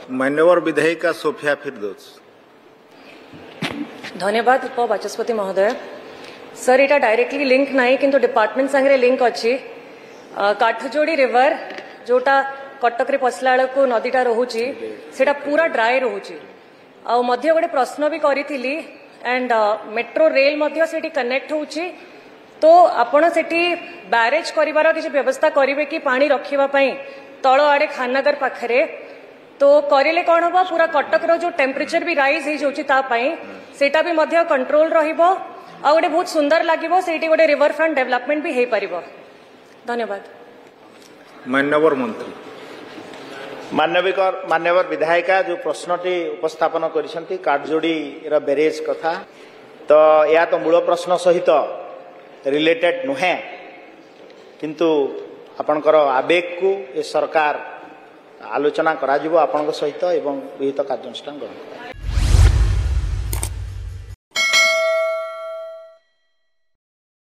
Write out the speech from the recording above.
मान्यवर विधायिका सोफिया फिरदौस। धन्यवाद उपवाचस्पति महोदय। सर इटा डायरेक्टली लिंक नहीं किंतु डिपार्टमेंट संगे लिंक अच्छी। काठजोड़ी रिवर जोटा कटक रे पसला को नदीटा रोची सेटा पूरा ड्राई रोची। आ मध्य गोटे प्रश्न भी करी and metro rail Madhya Sethi connect होची तो आपण सेठी बैरेज करिवार किसी व्यवस्था करिवे कि पानी रखिबा पई तळ आड़े खाननगर पाखरे तो करिले कौन हम पूरा कटक रो जो टेम्परेचर भी राइज हो जाउची ता पई सेटा भी मध्य कंट्रोल रहिबो आ गोटे बहुत सुंदर लागिबो सेठी गोटे रिवर फ्रंट डेवलपमेंट भी हेई परिबो। धन्यवाद। मान्यवर मंत्री। मान्यवर विधायिका जो प्रश्नटी उपस्थापन करिसेंती काठजोड़ी रा बैरेज कथा तो या तो मूल प्रश्न सहित रिलेटेड नुहे किंतु आपणकर आवेग को ये सरकार आलोचना करा जिवो आपनक सहित एवं विहित कार्यानुष्ठान ग्रहण।